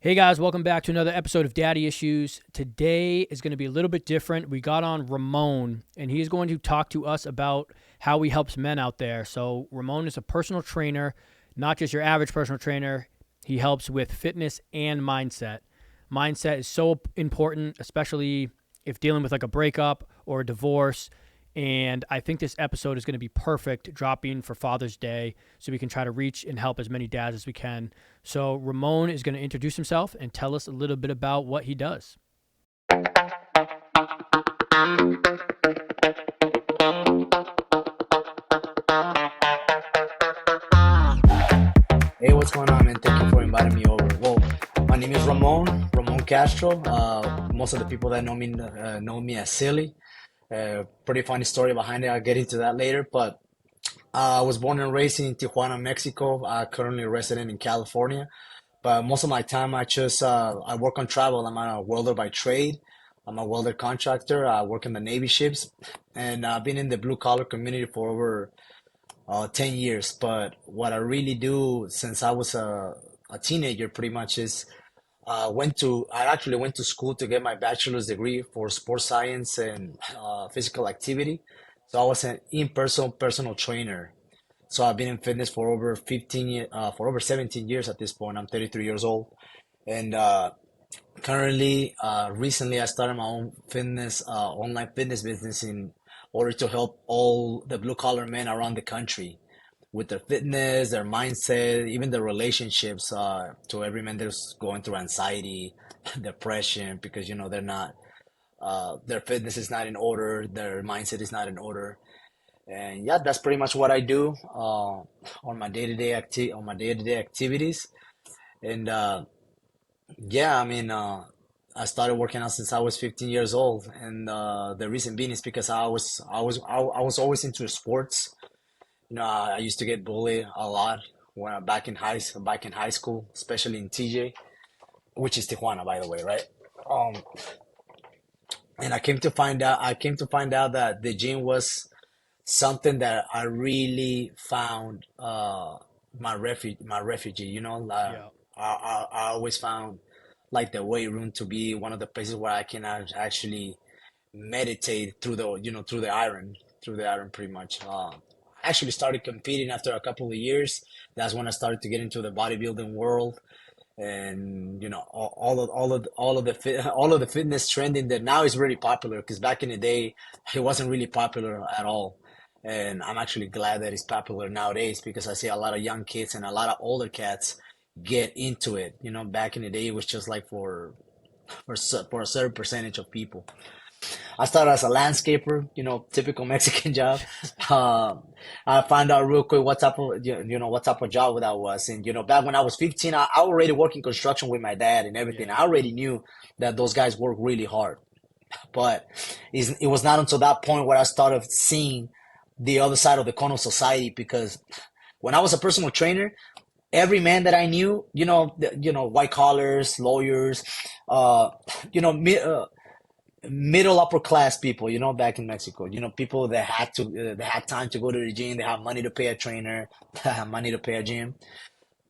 Hey guys, welcome back to another episode of Daddy Issues. Today is going to be a little bit different. We got on Ramon, and he's going to talk to us about how he helps men out there. So Ramon is a personal trainer, not just your average personal trainer. He helps with fitness and mindset. Mindset is so important, especially if dealing with like a breakup or a divorce. And I think this episode is going to be perfect, dropping for Father's Day, so we can try to reach and help as many dads as we can. So Ramon is going to introduce himself and tell us a little bit about what he does. Hey, what's going on, man? Thank you for inviting me over. Well, my name is Ramon Castro. Most of the people that know me as Silly. Pretty funny story behind it. I'll get into that later. But I was born and raised in Tijuana, Mexico. Currently resident in California. But most of my time, I work on travel. I'm a welder by trade. I'm a welder contractor. I work in the Navy ships, and I've been in the blue collar community for over 10 years. But what I really do since I was a teenager pretty much is I actually went to school to get my bachelor's degree for sports science and physical activity. So I was an in-person personal trainer. So I've been in fitness for over 17 years at this point. I'm 33 years old. And recently I started my own online fitness business in order to help all the blue collar men around the country with their fitness, their mindset, even their relationships. To every man that's going through anxiety, depression, because their fitness is not in order, their mindset is not in order. And yeah, that's pretty much what I do on my day-to-day activities. And yeah, I started working out since I was 15 years old, and the reason being is because I was always into sports. I used to get bullied a lot when back in high school, especially in TJ, which is Tijuana, by the way, right? Um, and I came to find out that the gym was something that I really found my refugee. Yeah. I always found like the weight room to be one of the places where I can actually meditate through the iron pretty much. I actually started competing after a couple of years. That's when I started to get into the bodybuilding world, and all of the fitness trending that now is really popular, because back in the day it wasn't really popular at all. And I'm actually glad that it's popular nowadays, because I see a lot of young kids and a lot of older cats get into it. Back in the day it was just like for a certain percentage of people. I started as a landscaper, typical Mexican job. Um, I found out real quick what type of job that was. And, back when I was 15, I already worked in construction with my dad and everything. Yeah. I already knew that those guys work really hard. But it was not until that point where I started seeing the other side of the coin of society, because when I was a personal trainer, every man that I knew, white collars, lawyers, uh, you know, mi- uh, middle upper class people, back in Mexico, people that they had time to go to the gym, they have money to pay a trainer, they have money to pay a gym.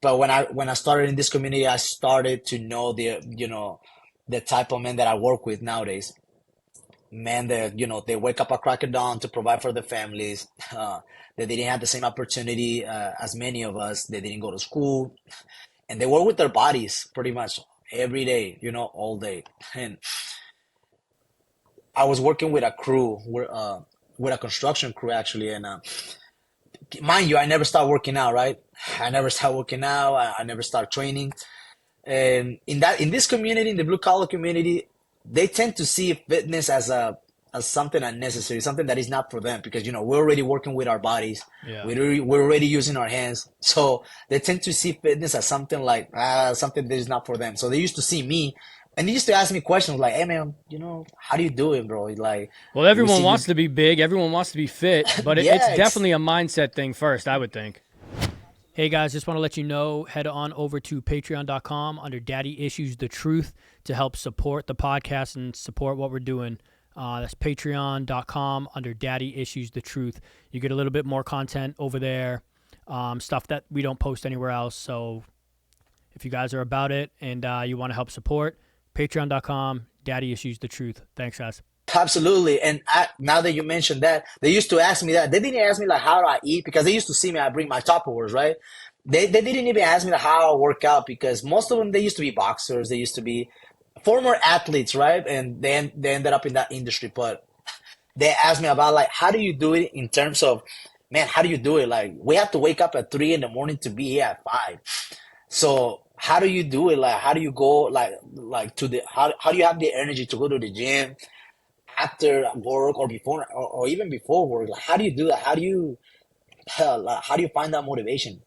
But when I started in this community, I started to know the type of men that I work with nowadays. Men that they wake up at crack of dawn to provide for their families. That they didn't have the same opportunity as many of us. They didn't go to school, and they work with their bodies pretty much every day, all day. And I was working with a crew, with a construction crew actually, and mind you, I never start working out, right? I never start working out. I never start training. And in this community, in the blue collar community, they tend to see fitness as something unnecessary, something that is not for them, because we're already working with our bodies, Yeah. we're already using our hands, so they tend to see fitness as something like something that is not for them. So they used to see me, and they used to ask me questions like, "Hey man, how do you do it, bro? Like, Well, we everyone see wants you." to be big. Everyone wants to be fit, but it's Yeah, definitely a mindset thing first, I would think. Hey guys, just want to let you know, head on over to patreon.com under Daddy Issues the Truth to help support the podcast and support what we're doing. That's patreon.com under Daddy Issues the Truth. You get a little bit more content over there, stuff that we don't post anywhere else. So if you guys are about it and you want to help support, patreon.com, Daddy Issues the Truth. Thanks, guys. Absolutely. And now that you mentioned that, they used to ask me that. They didn't ask me like how do I eat because they used to see me. I bring my Tupperwares, right? They didn't even ask me like how I work out because most of them they used to be boxers. They used to be former athletes, right? And then they ended up in that industry. But they asked me about like how do you do it in terms of man, how do you do it? Like we have to wake up at 3 in the morning to be here at 5. So how do you do it? Like how do you go like to the how do you have the energy to go to the gym after work or before or even before work? Like how do you do that? How do you like, how do you find that motivation?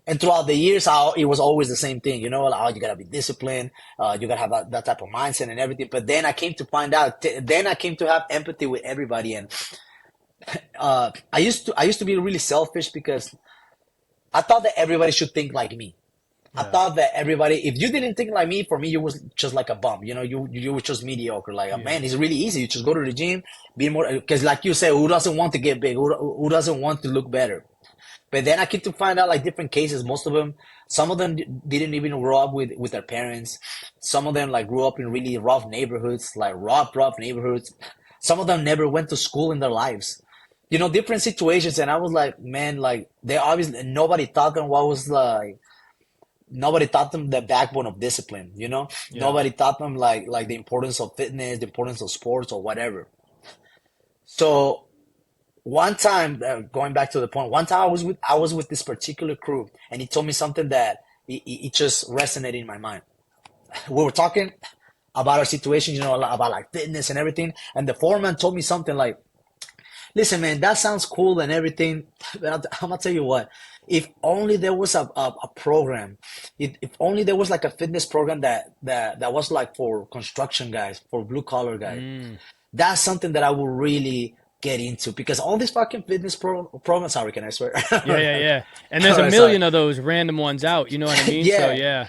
And throughout the years, it was always the same thing, you know, like, oh, you gotta be disciplined, you gotta have that type of mindset and everything. But then I came to find out, then I came to have empathy with everybody, and I used to be really selfish because I thought that everybody should think like me. I Yeah. thought that everybody, if you didn't think like me, for me, you was just like a bum. You know, you were just mediocre. Like, Yeah. man, it's really easy. You just go to the gym, be more, because like you said, who doesn't want to get big? Who doesn't want to look better? But then I get to find out like different cases. Most of them, some of them didn't even grow up with their parents. Some of them like grew up in really rough neighborhoods, like rough neighborhoods. Some of them never went to school in their lives. You know, different situations. And I was like, man, like they obviously nobody taught them what was like. Nobody taught them the backbone of discipline. You know, Yeah. nobody taught them like the importance of fitness, the importance of sports or whatever. So one time, going back to the point, one time I was with this particular crew, and he told me something that it just resonated in my mind. We were talking about our situation, you know, about like fitness and everything, and the foreman told me something like, "Listen, man, that sounds cool and everything, but I'm gonna tell you what. If only there was a program, if only there was like a fitness program that was like for construction guys, for blue collar guys." Mm. That's something that I will really get into because all these fucking fitness programs. Sorry, can I swear? Yeah, yeah, yeah. And All there's a right, sorry. million of those random ones out. You know what I mean? So Yeah, yeah,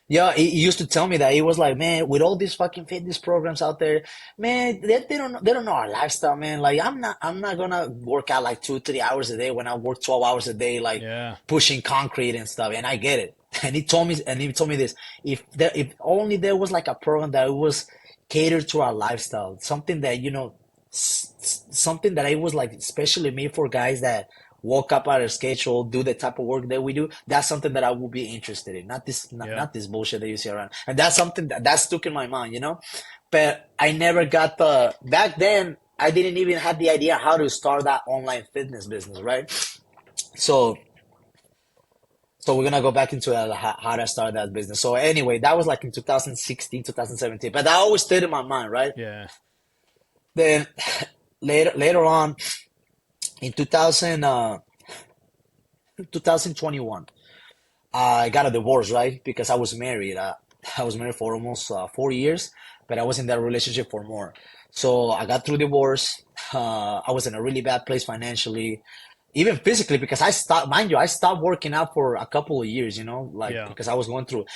yeah. He used to tell me that he was like, man, with all these fucking fitness programs out there, man, they don't know our lifestyle, man. Like I'm not gonna work out like 2 3 hours a day when I work 12 hours a day, like yeah, pushing concrete and stuff. And I get it. And he told me this. If only there was like a program that was catered to our lifestyle, something that something that I was like especially made for guys that woke up out of schedule, do the type of work that we do. That's something that I would be interested in. Not this, not, yeah, not this bullshit that you see around. And that's something that stuck in my mind, you know. But I never got the back then. I didn't even have the idea how to start that online fitness business, right? So, so we're gonna go back into that, how to start that business. So anyway, that was like in 2016, 2017. But that always stayed in my mind, right? yeah. Then later on in 2021, I got a divorce, right? Because I was married. I was married for almost 4 years, but I was in that relationship for more. So I got through divorce. I was in a really bad place financially, even physically, because I stopped, mind you, I stopped working out for a couple of years, you know, like Yeah. because I was going through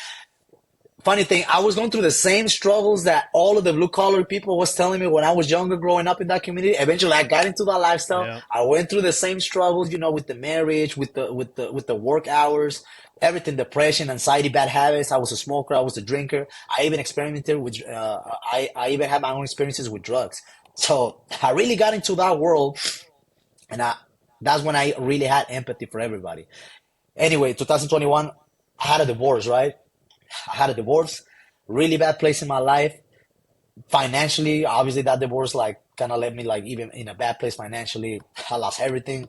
funny thing, I was going through the same struggles that all of the blue collar people was telling me when I was younger, growing up in that community. Eventually, I got into that lifestyle. Yeah. I went through the same struggles, you know, with the marriage, with the work hours, everything, depression, anxiety, bad habits. I was a smoker. I was a drinker. I even experimented with. I even had my own experiences with drugs. So I really got into that world, and that's when I really had empathy for everybody. Anyway, 2021, I had a divorce, right? I had a divorce, really bad place in my life. Financially, obviously that divorce like kind of left me like even in a bad place financially. I lost everything.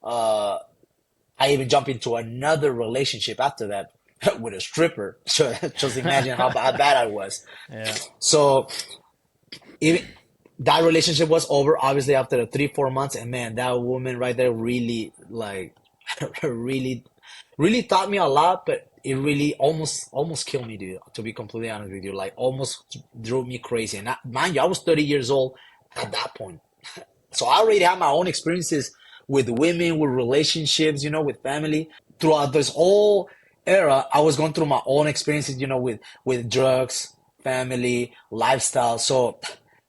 Uh, I even jumped into another relationship after that with a stripper. So just imagine how bad I was. Yeah. So even that relationship was over obviously after the 3 4 months, and man, that woman right there really like really really taught me a lot, but it really almost killed me, dude, to be completely honest with you. Like almost drove me crazy. And mind you, I was 30 years old at that point. So I already had my own experiences with women, with relationships, you know, with family. Throughout this whole era, I was going through my own experiences, you know, with drugs, family, lifestyle. So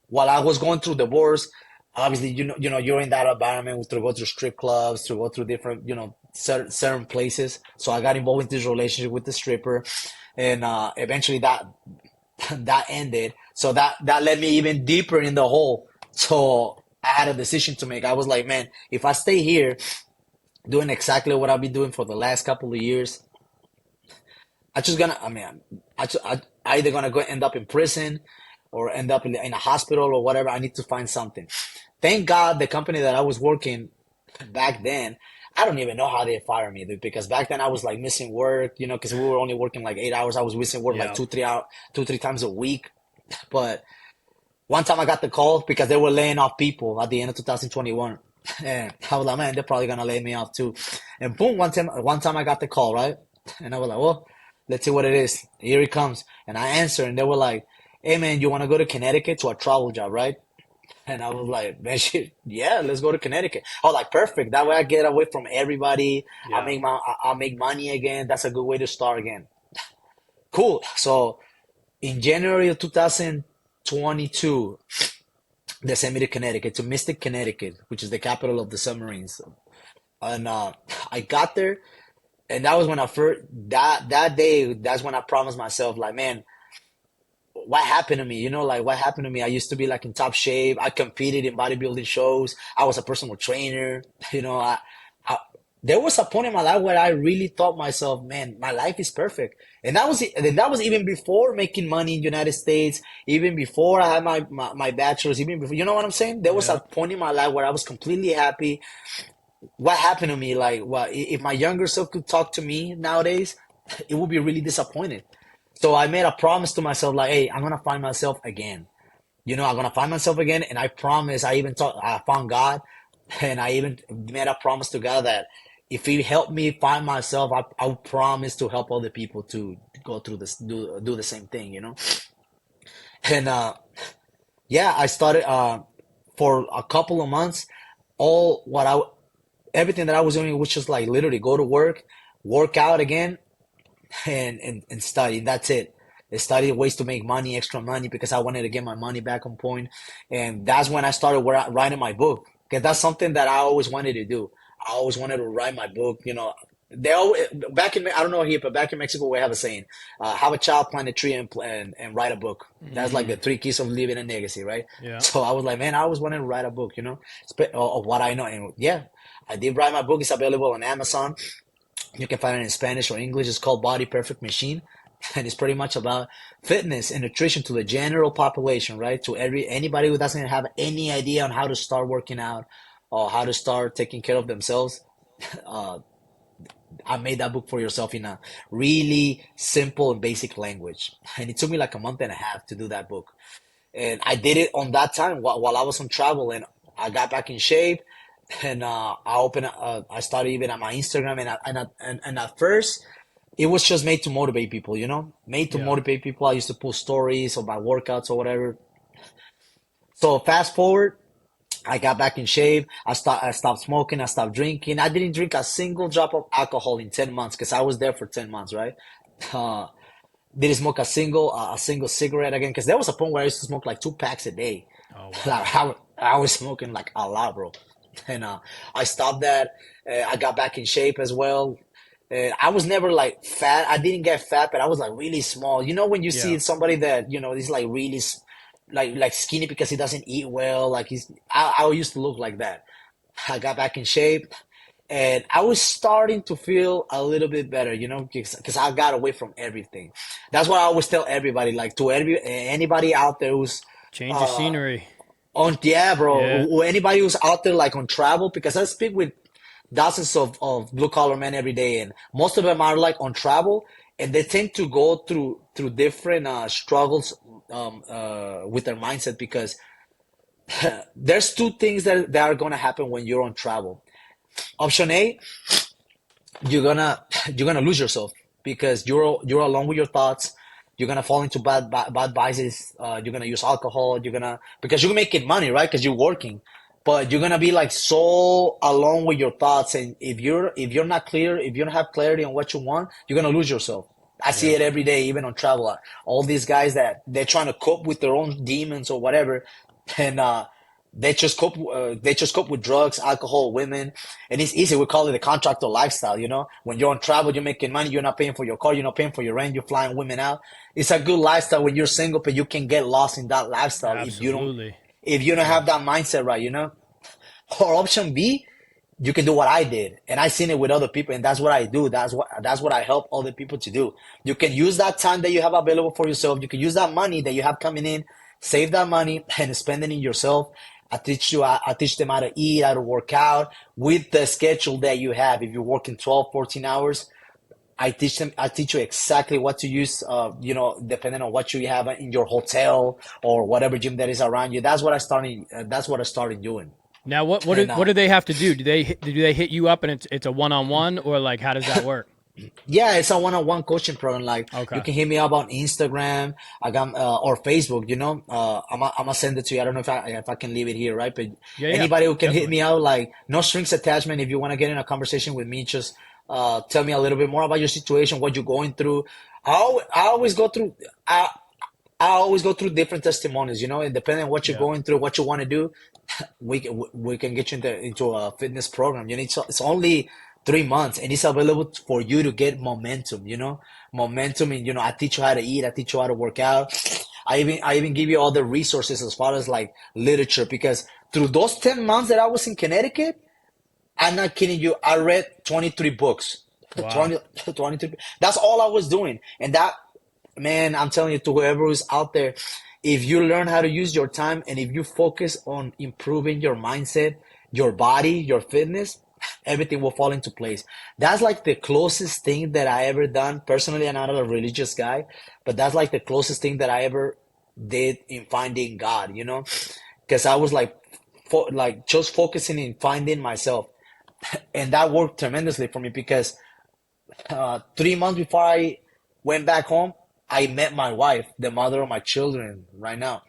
while I was going through divorce, obviously, you're in that environment to go through strip clubs, to go through different, certain places. So I got involved in this relationship with the stripper, and eventually that ended. So that led me even deeper in the hole. So I had a decision to make. I was like, man, if I stay here doing exactly what I've been doing for the last couple of years, I just gonna. I mean, I either gonna go end up in prison or end up in a hospital or whatever. I need to find something. Thank God the company that I was working back then, I don't even know how they fired me, dude, because back then I was like missing work, because we were only working like 8 hours. I was missing work like Yeah. 2, 3 times a week. But one time I got the call because they were laying off people at the end of 2021. And I was like, man, they're probably gonna lay me off too. And boom, one time I got the call, right? And I was like, well, let's see what it is. Here it comes. And I answered, and they were like, hey man, you wanna go to Connecticut to a travel job, right? And I was like, man, shit, yeah, let's go to Connecticut. I was like, perfect. That way I get away from everybody. Yeah. I'll make money again. That's a good way to start again. Cool. So in January of 2022, they sent me to Connecticut, to Mystic, Connecticut, which is the capital of the submarines. And I got there, and that was when I first that day. That's when I promised myself, like, man, what happened to me? Like what happened to me? I used to be like in top shape. I competed in bodybuilding shows. I was a personal trainer. I there was a point in my life where I really thought myself, man, my life is perfect. And that was even before making money in the United States, even before I had my bachelor's, even before, you know what I'm saying? There was a Yeah. point in my life where I was completely happy. What happened to me? Like, what if my younger self could talk to me nowadays, it would be really disappointed. So I made a promise to myself, like, hey, I'm gonna find myself again. I'm gonna find myself again, and I promise. I found God, and I even made a promise to God that if He helped me find myself, I promise to help other people to go through this, do the same thing. And yeah, I started for a couple of months. All what I Everything that I was doing was just like literally go to work out again, and study. That's it. I studied ways to make money, extra money, because I wanted to get my money back on point. And that's when I started writing my book. Because that's something that I always wanted to do. I always wanted to write my book. They always, I don't know here, but back in Mexico, we have a saying: have a child, plant a tree, and write a book. That's like Hmm. the three keys of leaving a legacy, right? Yeah. So I was like, man, I always wanted to write a book, of what I know. And yeah, I did write my book. It's available on Amazon. You can find it in Spanish or English. It's called Body Perfect Machine. And it's pretty much about fitness and nutrition to the general population, right? To anybody who doesn't have any idea on how to start working out or how to start taking care of themselves. Uh, I made that book for yourself in a really simple and basic language. And it took me like a month and a half to do that book. And I did it on that time while I was on travel, and I got back in shape. And I started even at my Instagram, and at first it was just made to motivate people, made to Yeah. motivate people. I used to post stories of my workouts or whatever. So fast forward, I got back in shape. I stopped smoking. I stopped drinking. I didn't drink a single drop of alcohol in 10 months because I was there for 10 months, right? Uh, didn't smoke a single cigarette again, because there was a point where I used to smoke like 2 packs a day. Oh wow. Like I was smoking like a lot, bro. And I stopped that. I got back in shape as well. I was never like fat. I didn't get fat, but I was like really small. When you see Yeah. somebody that is like really like skinny because he doesn't eat well, like I used to look like that. I got back in shape, and I was starting to feel a little bit better, because I got away from everything. That's what I always tell everybody, like to anybody out there who's Change your uh scenery. on, yeah, Yeah. bro, anybody who's out there like on travel, because I speak with dozens of blue collar men every day, and most of them are like on travel, and they tend to go through different struggles with their mindset, because there's two things that are going to happen when you're on travel. Option A, you're gonna you're gonna lose yourself, because you're alone with your thoughts. You're gonna fall into bad vices. You're gonna use alcohol. Because you're making money, right? Because you're working, but you're gonna be like so alone with your thoughts. And if you're not clear, if you don't have clarity on what you want, you're gonna lose yourself. I see Yeah. it every day, even on travel. All these guys that they're trying to cope with their own demons or whatever, and They just cope with drugs, alcohol, women, and it's easy. We call it the contractor lifestyle. You know, when you're on travel, you're making money. You're not paying for your car. You're not paying for your rent. You're flying women out. It's a good lifestyle when you're single, but you can get lost in that lifestyle Absolutely. if you don't Yeah. have that mindset right. You know, or option B, you can do what I did, and I seen it with other people, and that's what I do. That's what I help other people to do. You can use that time that you have available for yourself. You can use that money that you have coming in, save that money, and spend it in yourself. I teach them how to eat, how to work out with the schedule that you have. If you're working 12, 14 hours, I teach you exactly what to use, you know, depending on what you have in your hotel or whatever gym that is around you. That's what I started doing. Now, And what do they have to do? Do they hit you up and it's a one on one, or like how does that work? Yeah, it's a one-on-one coaching program. Like you Okay. can hit me up on Instagram, I got or Facebook. You know, I'm gonna send it to you. I don't know if I can leave it here, right? But Yeah, yeah, anybody who can hit definitely. me out, like no strings attachment. If you want to get in a conversation with me, just tell me a little bit more about your situation, what you're going through. I always go through. I always go through different testimonies, you know, and depending on what you're Yeah. going through, what you want to do, we can get you into a fitness program. You know, it's only 3 months and it's available for you to get momentum, you know, momentum. And, you know, I teach you how to eat. I teach you how to work out. I even give you all the resources as far as like literature, because through those 10 months that I was in Connecticut, I'm not kidding you. I read 23 books. Wow. 20, 23. That's all I was doing. And that, man, I'm telling you, to whoever is out there, if you learn how to use your time and if you focus on improving your mindset, your body, your fitness, everything will fall into place. That's like the closest thing that I ever done. Personally, I'm not a religious guy, but that's like the closest thing that I ever did in finding God, you know? Because I was like, like just focusing in finding myself. And that worked tremendously for me because 3 months before I went back home, I met my wife, the mother of my children. Right now,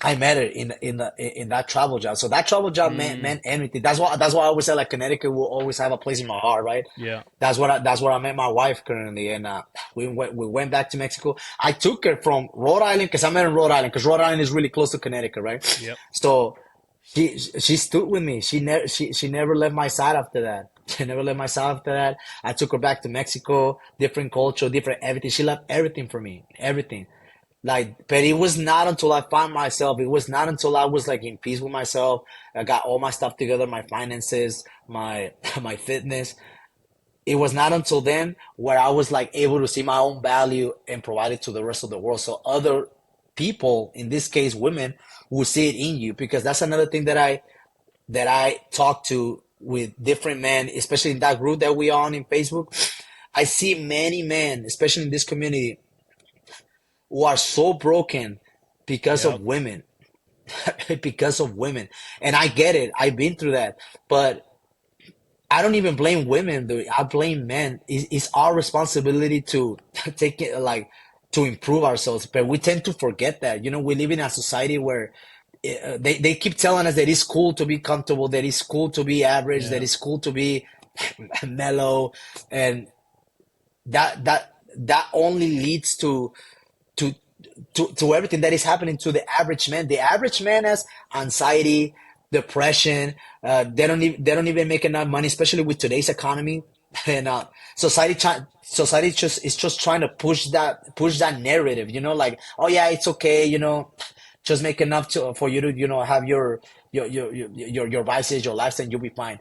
I met her in that travel job. So that travel job Mm, meant anything. That's why I always say like Connecticut will always have a place in my heart, right? yeah. That's where I met my wife currently, and we went back to Mexico. I took her from Rhode Island because I met her in Rhode Island because Rhode Island is really close to Connecticut, right? Yep. So she stood with me. She never left my side after that. She never left my side after that. I took her back to Mexico, different culture, different everything. She left everything for me, everything. Like, but it was not until I found myself. It was not until I was like in peace with myself. I got all my stuff together, my finances, my my fitness. It was not until then where I was like able to see my own value and provide it to the rest of the world. So other people, in this case women, will see it in you, because that's another thing that I talk to with different men, especially in that group that we are on in Facebook. I see many men, especially in this community, who are so broken because of Yep. women, because of women. And I get it. I've been through that. But I don't even blame women, dude. I blame men. It's our responsibility to take it, like, to improve ourselves. But we tend to forget that. You know, we live in a society where they keep telling us that it's cool to be comfortable, that it's cool to be average, that Yeah. it's cool to be mellow, and that only leads to to everything that is happening to the average man. The average man has anxiety, depression. They don't even make enough money, especially with today's economy. And society just is just trying to push that narrative. You know, like, oh yeah, it's okay. You know, just make enough for you to, you know, have your vices, your lifestyle, and you'll be fine.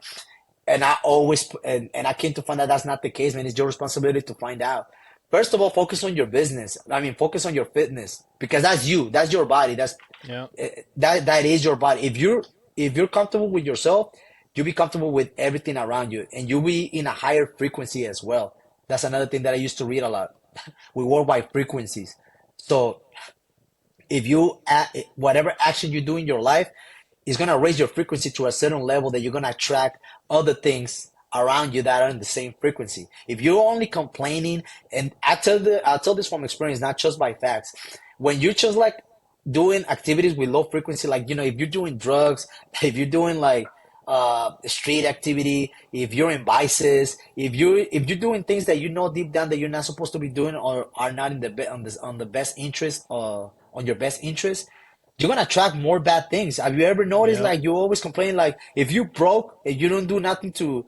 And I came to find out that's not the case, man. It's your responsibility to find out. First of all, focus on your business. I mean, focus on your fitness, because that's you. That's your body. Yep. That is your body. If you're comfortable with yourself, you'll be comfortable with everything around you, and you'll be in a higher frequency as well. That's another thing that I used to read a lot. We work by frequencies. So if whatever action you do in your life is going to raise your frequency to a certain level, that you're going to attract other things around you that are in the same frequency. If you're only complaining, and I tell this from experience, not just by facts. When you're just like doing activities with low frequency, like, you know, if you're doing drugs, if you're doing like street activity, if you're in vices, if you're doing things that you know deep down that you're not supposed to be doing, or are not in the on the best interest, on your best interest, you're gonna attract more bad things. Have you ever noticed Yep. like you always complain like if you broke and you don't do nothing to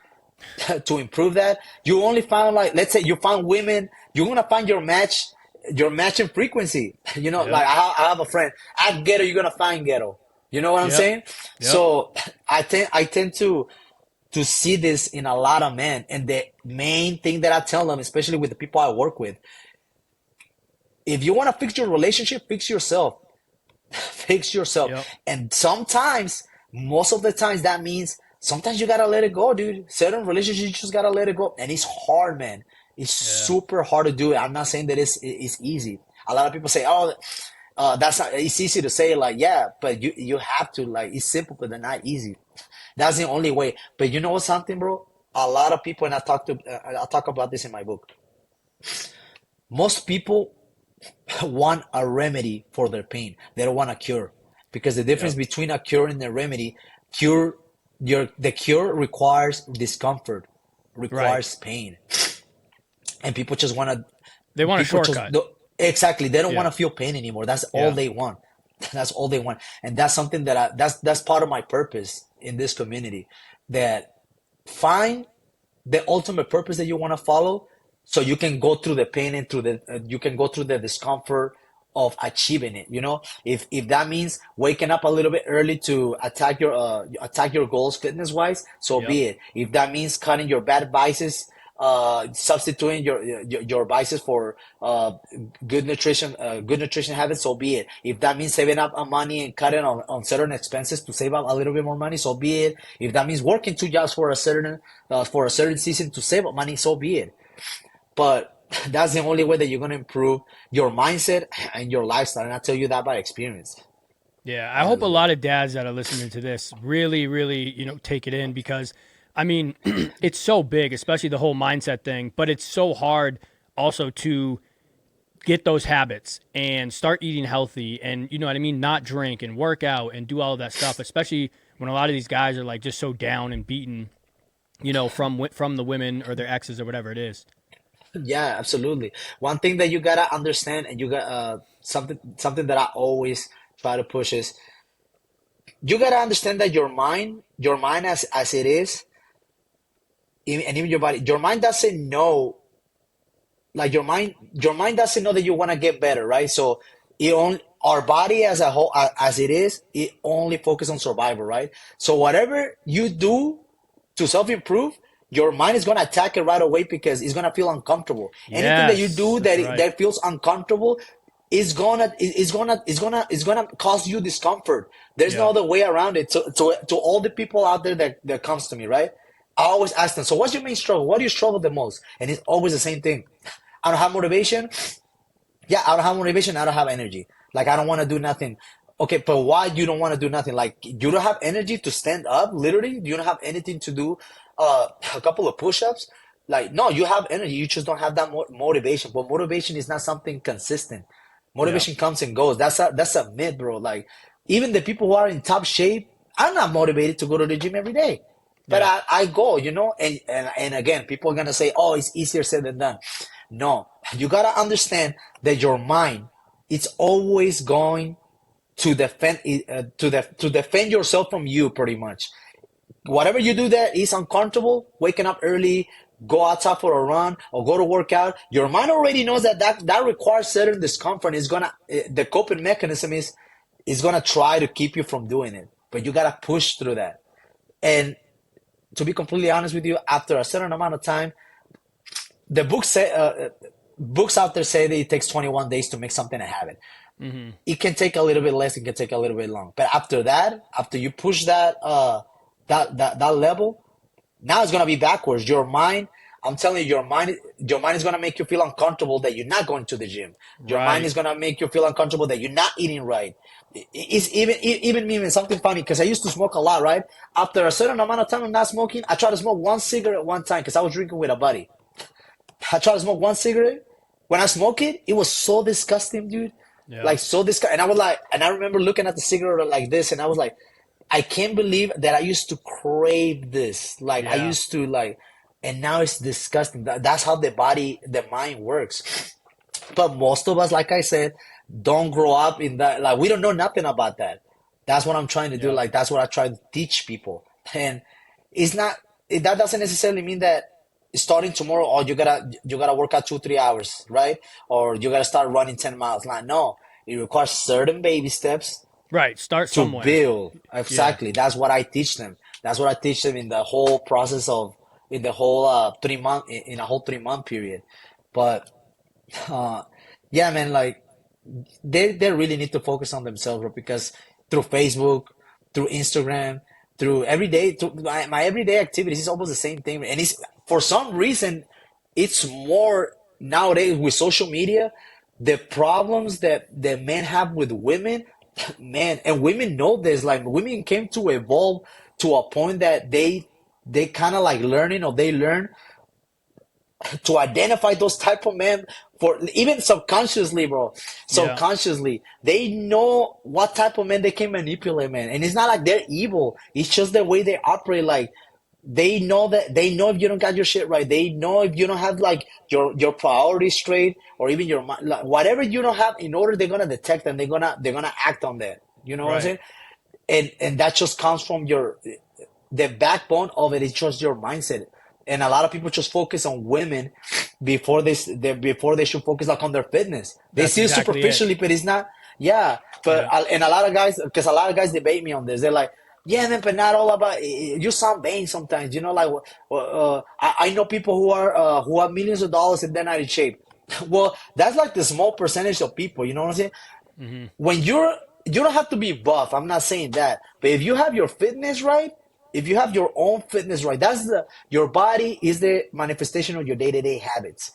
to improve that, you only found like let's say you found women, you're gonna find your matching frequency. You know, Yep. like I have a friend at ghetto, you're gonna find ghetto. You know what I'm Yep. saying? Yep. So I tend to see this in a lot of men, and the main thing that I tell them, especially with the people I work with, if you want to fix your relationship, fix yourself. Fix yourself. Yep. And sometimes, most of the times, that means sometimes you gotta let it go, dude. Certain relationships, you just gotta let it go. And it's hard, man. It's Yeah. super hard to do it. I'm not saying that it's easy. A lot of people say, oh, that's not, it's easy to say, like, yeah, but you have to, like, it's simple, but they're not easy. That's the only way. But you know what, something, bro? A lot of people, and I talk about this in my book. Most people want a remedy for their pain. They don't want a cure. Because the difference Yep. between a cure and a remedy, cure the cure requires discomfort, Right. requires pain. And They want a people just shortcut. exactly, they don't want Yeah. to feel pain anymore. That's all Yeah. they want. That's all they want. And that's something that that's part of my purpose in this community. That find the ultimate purpose that you want to follow so you can go through the pain and through the you can go through the discomfort of achieving it. You know, if that means waking up a little bit early to attack your goals fitness wise, so Yep. be it. If that means cutting your bad vices, substituting your vices for good nutrition habits, so be it. If that means saving up money and cutting on certain expenses to save up a little bit more money, so be it. If that means working 2 jobs for a certain season to save up money, so be it. But that's the only way that you're gonna improve your mindset and your lifestyle. And I tell you that by experience, Yeah, I hope a honestly. lot of dads that are listening to this really, really, take it in because, I mean, it's so big, especially the whole mindset thing, but it's so hard also to get those habits and start eating healthy and, you know what I mean, not drink and work out and do all of that stuff, especially when a lot of these guys are like just so down and beaten, from the women or their exes or whatever it is. Yeah, absolutely. One thing that you gotta understand, and you got something that I always try to push is you gotta understand that your mind as it is, and even your body, your mind doesn't know like your mind doesn't know that you want to get better, right? So it only our body as a whole as it is, it only focuses on survival, right? So whatever you do to self-improve, your mind is going to attack it right away because it's going to feel uncomfortable. Anything that you Yes, do that's right. that feels uncomfortable is gonna cause you discomfort. There's no Yep. other way around it. To all the people out there that comes to me, right? I always ask them, so what's your main struggle? What do you struggle the most? And it's always the same thing. I don't have motivation. Yeah, I don't have motivation. I don't have energy. Like I don't want to do nothing. Okay, but why you don't want to do nothing? Like you don't have energy to stand up. Literally, you don't have anything to do. A couple of push-ups. Like no, you have energy. You just don't have that motivation. But motivation is not something consistent. Yep. Motivation comes and goes. That's a myth, bro. Like even the people who are in top shape, I'm not motivated to go to the gym every day. But Yep. I go, and again, people are gonna say, "Oh, it's easier said than done." No, you gotta understand that your mind, it's always going to defend to defend yourself from you, pretty much. Whatever you do that is uncomfortable, waking up early, go outside for a run, or go to work out. Your mind already knows that requires certain discomfort. Is gonna the coping mechanism is gonna try to keep you from doing it, but you gotta push through that. And to be completely honest with you, after a certain amount of time, the books out there say that it takes 21 days to make something a habit. Hmm. It can take a little bit less, it can take a little bit long, but after that, after you push that level, now it's going to be backwards. Your mind, I'm telling you, your mind is going to make you feel uncomfortable that you're not going to the gym. Your mind Right. is going to make you feel uncomfortable that you're not eating right. It's even me, even something funny, because I used to smoke a lot, right? After a certain amount of time of not smoking, I tried to smoke one cigarette one time because I was drinking with a buddy. I tried to smoke one cigarette. When I smoked it, it was so disgusting, dude. Yep. Like so disgusting. And I was like, and I remember looking at the cigarette like this, and I was like, I can't believe that I used to crave this. Like I Yeah. used to like, and now it's disgusting. That's how the mind works. But most of us, like I said, don't grow up in that. Like we don't know nothing about that. That's what I'm trying to do. Yeah. Like that's what I try to teach people. And it's not. That doesn't necessarily mean that starting tomorrow, oh, you gotta work out 2 3 hours, right? Or you gotta start running 10 miles. Like no, it requires certain baby steps Right. Start to somewhere. build. Yeah. Exactly. That's what I teach them. That's what I teach them in the whole process of in the whole 3 month in a whole 3 month period. But uh, yeah, man, like they really need to focus on themselves, bro, because through Facebook, through Instagram, through everyday through my everyday activities is almost the same thing. And it's for some reason it's more nowadays with social media, the problems that men have with women, man, and women know this, like women came to evolve to a point that they kind of like learning or they learn to identify those type of men for even subconsciously, bro. Yeah. Subconsciously, they know what type of men they can manipulate, man. And it's not like they're evil. It's just the way they operate. Like they know if you don't got your shit right. They know if you don't have like your priorities straight or even your like, whatever you don't have. In order, they're gonna detect and they're gonna act on that. You know what I'm Right. saying? And that just comes from your the backbone of it is just your mindset. And a lot of people just focus on women before they should focus like on their fitness. They That's see it exactly it. superficially, but it's not. Yeah, but Yeah. and a lot of guys, because a lot of guys debate me on this. They're like, "Yeah, man, but not all about." You sound vain sometimes, you know. Like, I know people who have millions of dollars and they're not in shape. Well, that's like the small percentage of people. You know what I'm saying? Hmm. When you don't have to be buff. I'm not saying that, but if you have your fitness right, if you have your own fitness right, that's the your body is the manifestation of your day-to-day habits,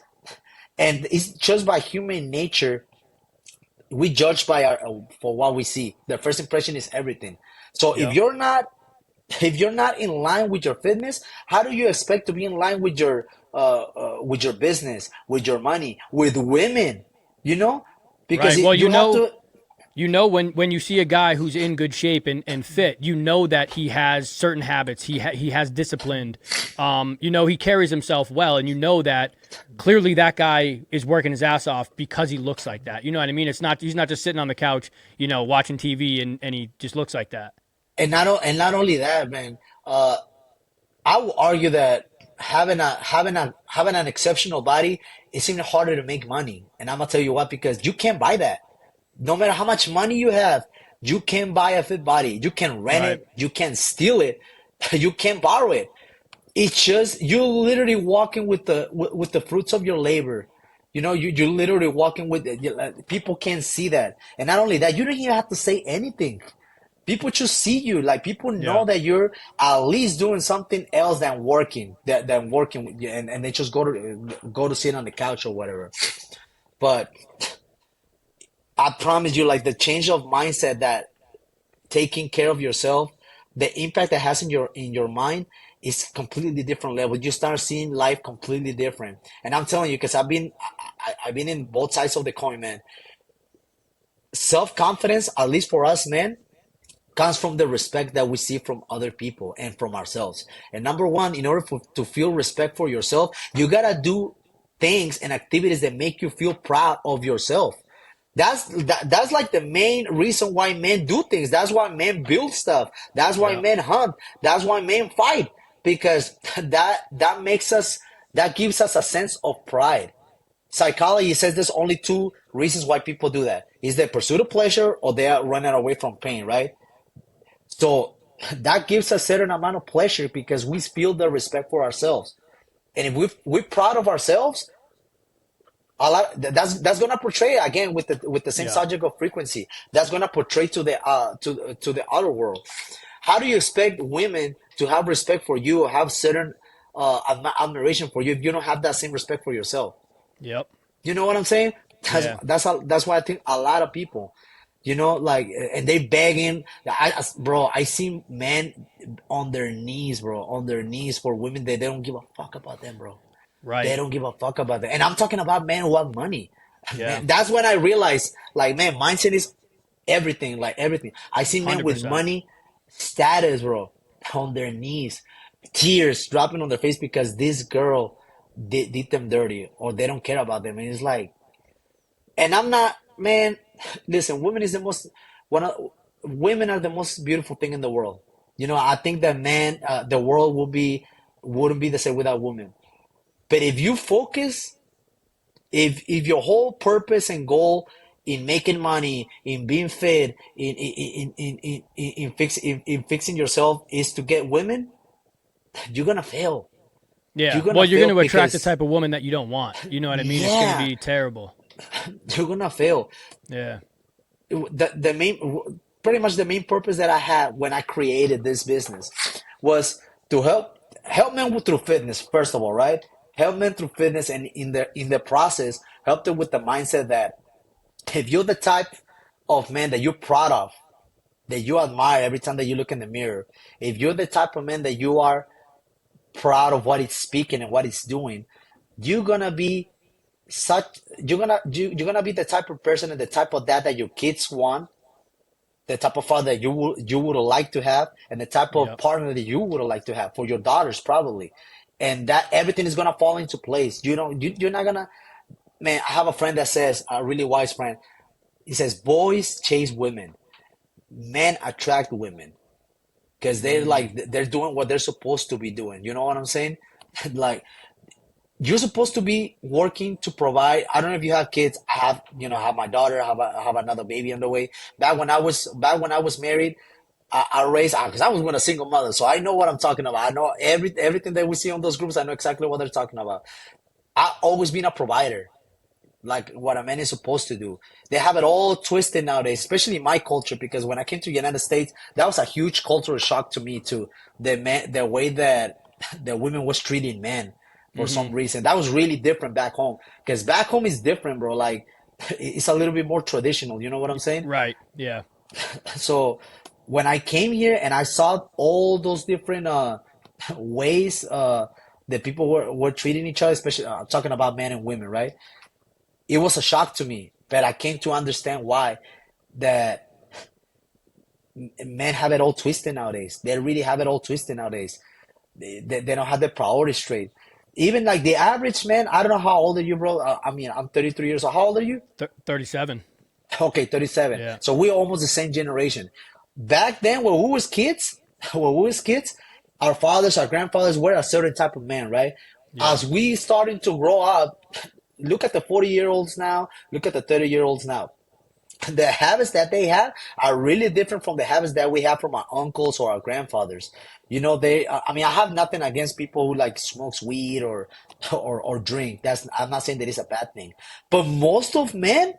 and it's just by human nature we judge by our for what we see. The first impression is everything. So Yep. if you're not in line with your fitness, how do you expect to be in line with your business, with your money, with women? You know, because Right. Well, you have to. when you see a guy who's in good shape and fit, you know that he has certain habits. He has disciplined. He carries himself well, and you know that clearly that guy is working his ass off because he looks like that. You know what I mean? It's not he's not just sitting on the couch, watching TV and he just looks like that. And not only that, man. I will argue that having an exceptional body is even harder to make money. And I'm gonna tell you what, because you can't buy that. No matter how much money you have, you can't buy a fit body. You can rent Right. it, you can steal it, you can't borrow it. It's just you're literally walking with the fruits of your labor. You know, you're literally walking with it. People can't see that. And not only that, you don't even have to say anything. People just see you. Like people Yeah. know that you're at least doing something else than working with you, and they just go to sit on the couch or whatever. But I promise you, like the change of mindset that taking care of yourself, the impact that has in your mind is completely different level. You start seeing life completely different. And I'm telling you, because I've been in both sides of the coin, man. Self confidence, at least for us, man, comes from the respect that we see from other people and from ourselves. And number one, in order to feel respect for yourself, you gotta do things and activities that make you feel proud of yourself. That's like the main reason why men do things. That's why men build stuff. That's why Yeah. men hunt. That's why men fight, because that gives us a sense of pride. Psychology says there's only two reasons why people do that: is the pursuit of pleasure or they are running away from pain, right? So that gives a certain amount of pleasure because we feel the respect for ourselves. And if we're proud of ourselves, a lot that's gonna portray again with the same Yeah. subject of frequency. That's gonna portray to the outer world. How do you expect women to have respect for you or have certain admiration for you if you don't have that same respect for yourself? Yep. You know what I'm saying? Yeah. That's why I think a lot of people, like, and they begging. Bro, I see men on their knees, bro, on their knees for women that they don't give a fuck about them, bro. They Right. don't give a fuck about them. And I'm talking about men who have money. Yeah. Man, that's when I realized, like, man, mindset is everything, like everything. I see men with 100%. money, status, bro, on their knees, tears dropping on their face because this girl did them dirty or they don't care about them. And it's like, And I'm not, man. Listen, women is the most one of women are the most beautiful thing in the world. I think that man, the world wouldn't be the same without women. But if you focus, if your whole purpose and goal in making money, in being fit, in fixing yourself is to get women, you're gonna fail. You're Yeah. Well, gonna you're going fail to attract the because type of woman that you don't want. You know what I mean? It's going to yeah, be terrible. you're gonna fail. Yeah. The main pretty much the main purpose that I had when I created this business was to help men through fitness first of all, right? Help men through fitness, and in the process help them with the mindset that if you're the type of man that you're proud of, that you admire every time that you look in the mirror, if you're the type of man that you are proud of what it's speaking and what it's doing, you're gonna be you're gonna be the type of person and the type of dad that your kids want, the type of father that you would like to have, and the type of Yep. partner that you would like to have for your daughters probably, and that everything is gonna fall into place. You're not gonna. Man, I have a friend that says, a really wise friend. He says boys chase women, men attract women because they're doing what they're supposed to be doing. You know what I'm saying? Like you're supposed to be working to provide. I don't know if you have kids. I have my daughter. I have another baby on the way. Back when I was married, I raised because I was with a single mother, so I know what I'm talking about. I know everything that we see on those groups. I know exactly what they're talking about. I always been a provider, like what a man is supposed to do. They have it all twisted nowadays, especially in my culture, because when I came to the United States, that was a huge cultural shock to me too. The way that the women was treating men for Mm-hmm. some reason. That was really different back home. Because back home is different, bro. Like it's a little bit more traditional. You know what I'm saying? Right. Yeah. So when I came here and I saw all those different ways that people were treating each other, especially talking about men and women, right? It was a shock to me, but I came to understand why that men have it all twisted nowadays. They really have it all twisted nowadays. They don't have their priorities straight. Even like the average man, I don't know how old are you, bro? I mean, I'm 33 years old. How old are you? 37. Okay, 37. Yeah. So we're almost the same generation. Back then, when we was kids, our fathers, our grandfathers were a certain type of man, right? Yep. As we starting to grow up, look at the 40-year-olds now, look at the 30-year-olds now. The habits that they have are really different from the habits that we have from our uncles or our grandfathers. I mean, I have nothing against people who like smokes weed or drink. I'm not saying that it's a bad thing, but most of men,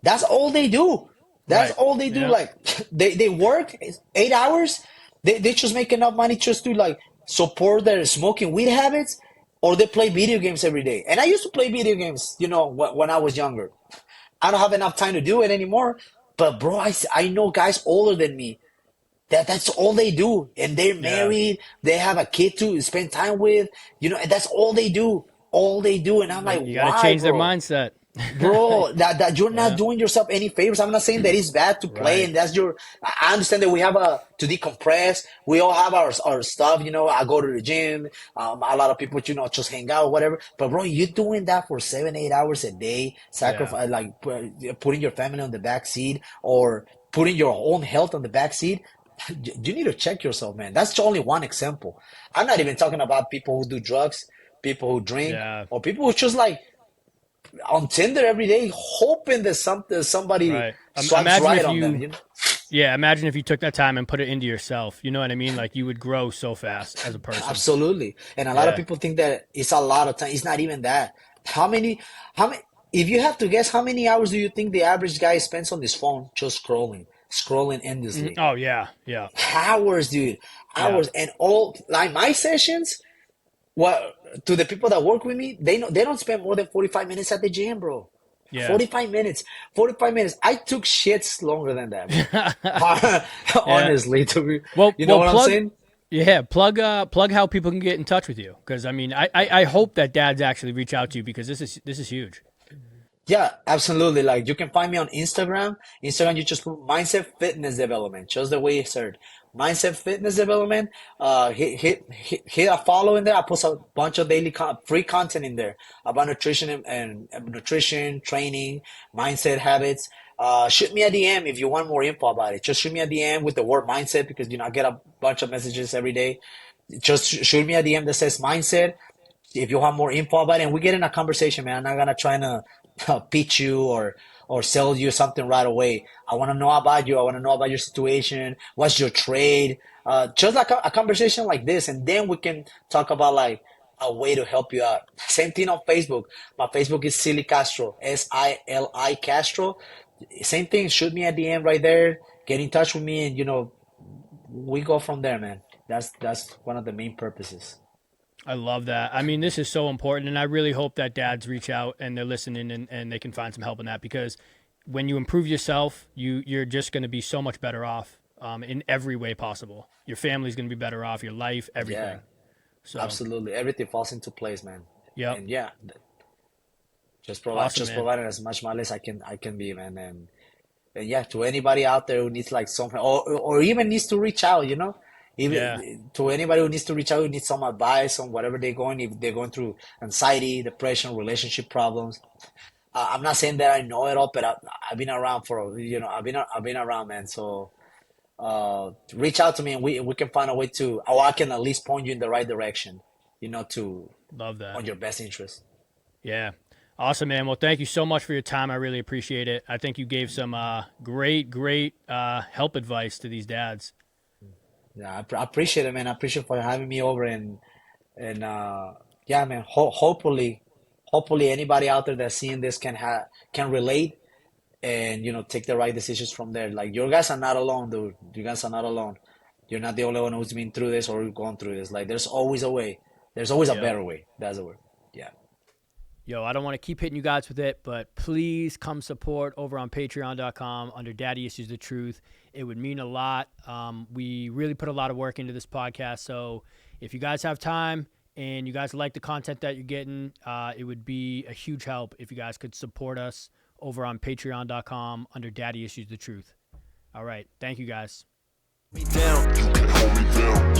that's all they do. That's Right. all they do. Yep. Like they work 8 hours. They just make enough money just to like support their smoking weed habits, or they play video games every day. And I used to play video games, when I was younger. I don't have enough time to do it anymore. But bro, I know guys older than me that's all they do, and they're Yeah. married. They have a kid to spend time with, and that's all they do. All they do, and I'm Well, like, you got to why, change their bro? mindset. Bro, that you're not Yeah. doing yourself any favors. I'm not saying that it's bad to play, Right. and that's your. I understand that we have to decompress. We all have our stuff. I go to the gym. A lot of people, just hang out, whatever. But bro, you're doing that for 7, 8 hours a day, Yeah. sacrifice like putting your family on the back seat or putting your own health on the back seat. You need to check yourself, man. That's only one example. I'm not even talking about people who do drugs, people who drink, Yeah. or people who just like on Tinder every day, hoping that somebody Right. swipes Imagine right if on them. you, yeah, imagine if you took that time and put it into yourself. You know what I mean? Like you would grow so fast as a person. Absolutely. And a lot of Yeah. people think that it's a lot of time. It's not even that. How many? How many? If you have to guess, how many hours do you think the average guy spends on his phone just scrolling endlessly? Oh yeah. Yeah. Hours, dude. Yeah. Hours, and all like my sessions. Well, to the people that work with me, they don't spend more than 45 minutes at the gym, bro. Yeah. 45 minutes. 45 minutes. I took shits longer than that, bro. Yeah. Honestly, Well, you know well, what I'm plug. saying? Yeah, plug how people can get in touch with you. Because I mean, I hope that dads actually reach out to you because this is huge. Yeah, absolutely. Like you can find me on Instagram. Instagram, you just put mindset fitness development, just the way it's heard. Mindset Fitness Development. Hit a follow in there. I post a bunch of daily free content in there about nutrition and nutrition training, mindset habits. Shoot me a DM if you want more info about it. Just shoot me a DM with the word mindset, because I get a bunch of messages every day. Just shoot me a DM that says mindset if you want more info about it, and we get in a conversation, man. I'm not gonna try to pitch you or sell you something right away. I want to know about you. I want to know about your situation. What's your trade? Just like a conversation like this, and then we can talk about like a way to help you out. Same thing on Facebook. My Facebook is Silly Castro, Sili Castro. Same thing. Shoot me a DM right there. Get in touch with me, and we go from there, man. That's one of the main purposes. I love that. I mean, this is so important, and I really hope that dads reach out and they're listening and they can find some help in that, because when you improve yourself, you're just going to be so much better off in every way possible. Your family's going to be better off, your life, Yeah, everything. So, absolutely. Everything falls into place, man. yep. And yeah, Awesome, just man. providing as much mileage I can be, man. And yeah, to anybody out there who needs like something, or even needs to reach out, Yeah. even to anybody who needs to reach out, who needs some advice on whatever they're going, if they're going through anxiety, depression, relationship problems. I'm not saying that I know it all, but I've been around for, I've been around, man. So reach out to me, and we can find a way to, or I can at least point you in the right direction, to Love that. on your best interest. Yeah. Awesome, man. Well, thank you so much for your time. I really appreciate it. I think you gave some great help advice to these dads. Yeah, I appreciate it, man. I appreciate for having me over, and yeah, man. Hopefully anybody out there that's seeing this can relate, and take the right decisions from there. Like, you guys are not alone, dude. You guys are not alone. You're not the only one who's been through this or gone through this. Like, there's always a way. There's always a Yep. better way. That's the word. Yeah. Yo, I don't want to keep hitting you guys with it, but please come support over on patreon.com under Daddy Issues the Truth. It would mean a lot. We really put a lot of work into this podcast. So if you guys have time and you guys like the content that you're getting, it would be a huge help if you guys could support us over on patreon.com under Daddy Issues the Truth. All right. Thank you guys. Me down, you can hold me down.